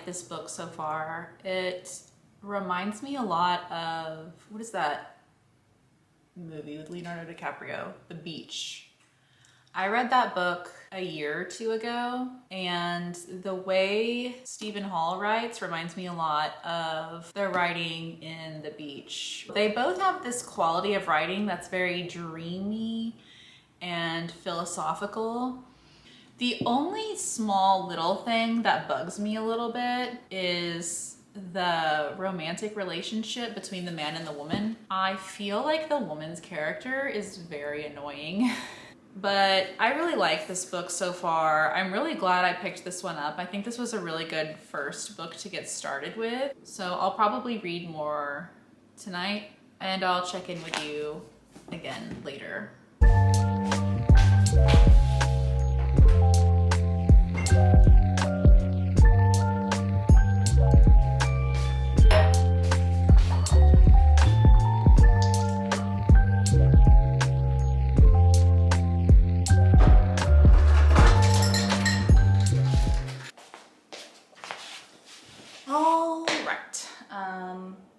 this book so far. It reminds me a lot of, what is that movie with Leonardo DiCaprio? The Beach. I read that book a year or two ago, and the way Stephen Hall writes reminds me a lot of the writing in The Beach. They both have this quality of writing that's very dreamy and philosophical. The only small little thing that bugs me a little bit is the romantic relationship between the man and the woman. I feel like the woman's character is very annoying. But I really like this book so far. I'm really glad I picked this one up. I think this was a really good first book to get started with. So I'll probably read more tonight, and I'll check in with you again later.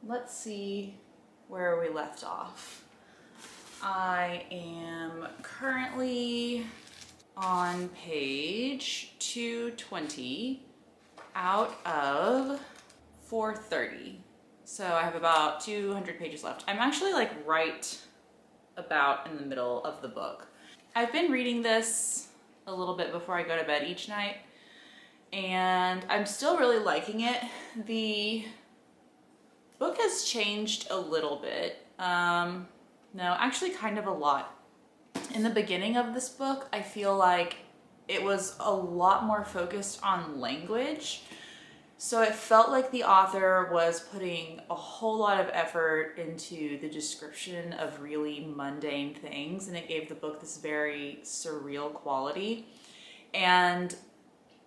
Let's see where we left off. I am currently on page 220 out of 430. So I have about 200 pages left. I'm actually like right about in the middle of the book. I've been reading this a little bit before I go to bed each night, and I'm still really liking it. The book has changed a little bit. No, actually kind of a lot. In the beginning of this book, I feel like it was a lot more focused on language. So it felt like the author was putting a whole lot of effort into the description of really mundane things, and it gave the book this very surreal quality. And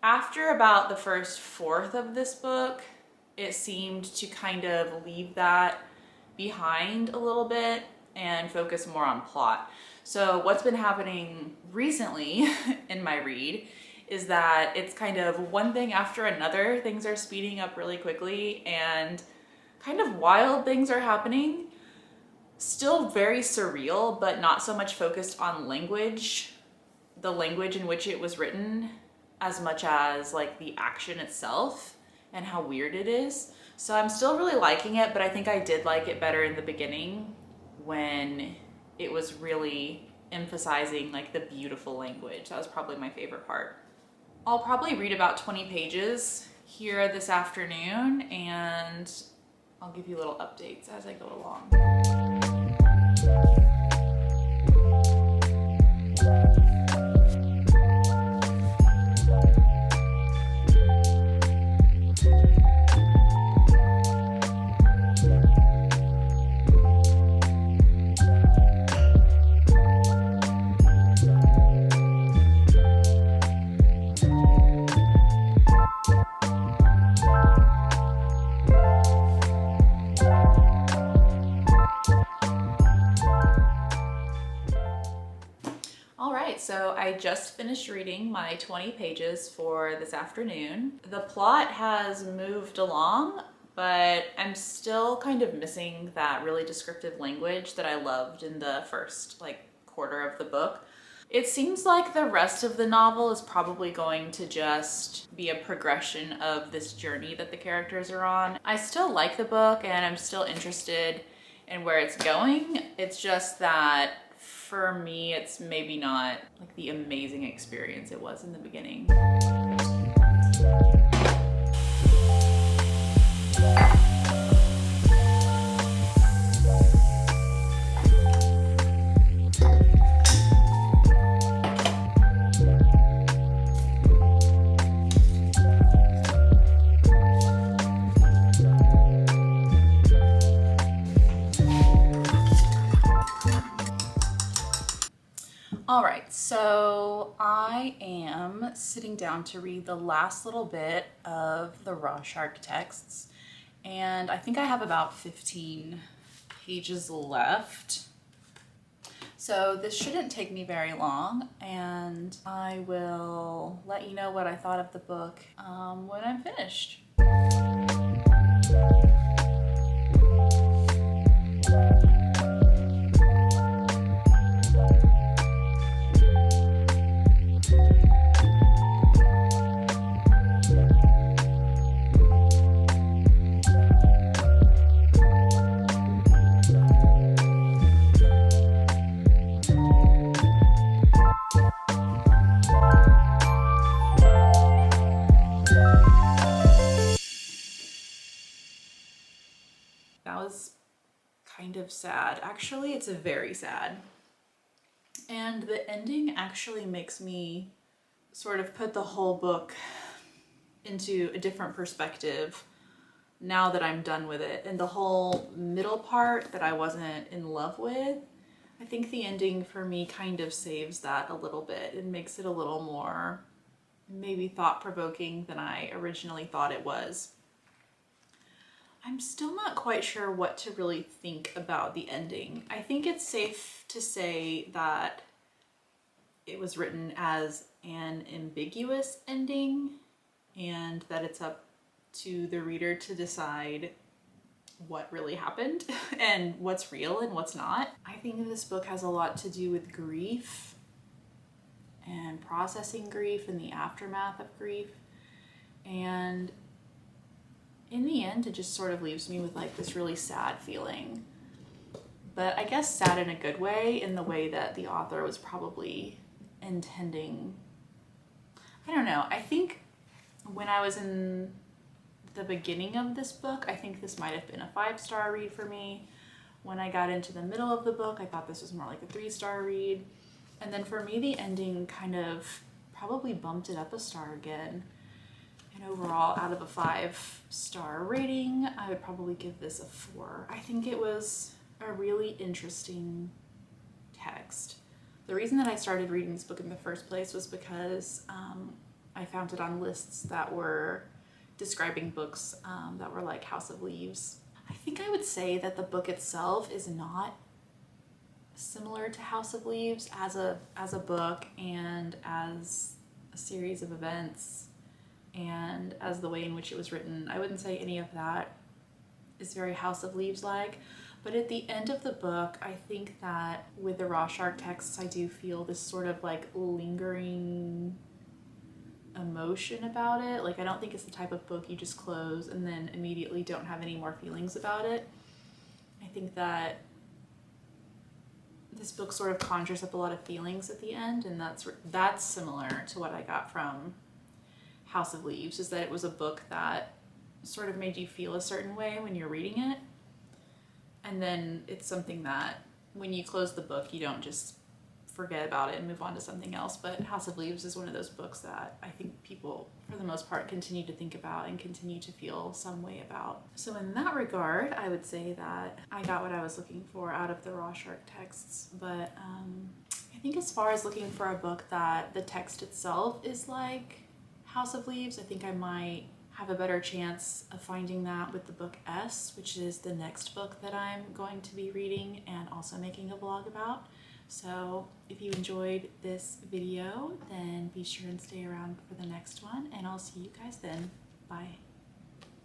after about the first fourth of this book, it seemed to kind of leave that behind a little bit and focus more on plot. So what's been happening recently in my read is that it's kind of one thing after another. Things are speeding up really quickly and kind of wild things are happening. Still very surreal, but not so much focused on language, the language in which it was written, as much as like the action itself and how weird it is. So I'm still really liking it, but I think I did like it better in the beginning when it was really emphasizing like the beautiful language. That was probably my favorite part. I'll probably read about 20 pages here this afternoon, and I'll give you little updates as I go along. So I just finished reading my 20 pages for this afternoon. The plot has moved along, but I'm still kind of missing that really descriptive language that I loved in the first quarter of the book. It seems like the rest of the novel is probably going to just be a progression of this journey that the characters are on. I still like the book and I'm still interested in where it's going. It's just that for me, it's maybe not like the amazing experience it was in the beginning. All right, so I am sitting down to read the last little bit of the Rorschach texts, and I think I have about 15 pages left. So this shouldn't take me very long, and I will let you know what I thought of the book when I'm finished. That was kind of sad. Actually, it's very sad. And the ending actually makes me sort of put the whole book into a different perspective now that I'm done with it. And the whole middle part that I wasn't in love with, I think the ending for me kind of saves that a little bit. It makes it a little more maybe thought-provoking than I originally thought it was. I'm still not quite sure what to really think about the ending. I think it's safe to say that it was written as an ambiguous ending and that it's up to the reader to decide what really happened and what's real and what's not. I think this book has a lot to do with grief and processing grief and the aftermath of grief. And in the end, it just sort of leaves me with like this really sad feeling. But I guess sad in a good way, in the way that the author was probably intending. I don't know. I think when I was in the beginning of this book, I think this might have been a 5-star read for me. When I got into the middle of the book, I thought this was more like a 3-star read. And then for me, the ending kind of probably bumped it up a star again. And overall, out of a 5-star rating, I would probably give this a 4. I think it was a really interesting text. The reason that I started reading this book in the first place was because I found it on lists that were describing books that were like House of Leaves. I think I would say that the book itself is not similar to House of Leaves as a book and as a series of events and as the way in which it was written. I wouldn't say any of that is very House of Leaves like, but at the end of the book, I think that with the Rorschach texts, I do feel this sort of like lingering emotion about it. Like, I don't think it's the type of book you just close and then immediately don't have any more feelings about it. I think that this book sort of conjures up a lot of feelings at the end, and that's similar to what I got from House of Leaves, is that it was a book that sort of made you feel a certain way when you're reading it, and then it's something that when you close the book, you don't just forget about it and move on to something else. But House of Leaves is one of those books that I think people, for the most part, continue to think about and continue to feel some way about. So in that regard, I would say that I got what I was looking for out of the Rorschach texts. But I think as far as looking for a book that the text itself is like House of Leaves, I think I might have a better chance of finding that with the book S, which is the next book that I'm going to be reading and also making a vlog about. So if you enjoyed this video, then be sure and stay around for the next one, and I'll see you guys then. Bye.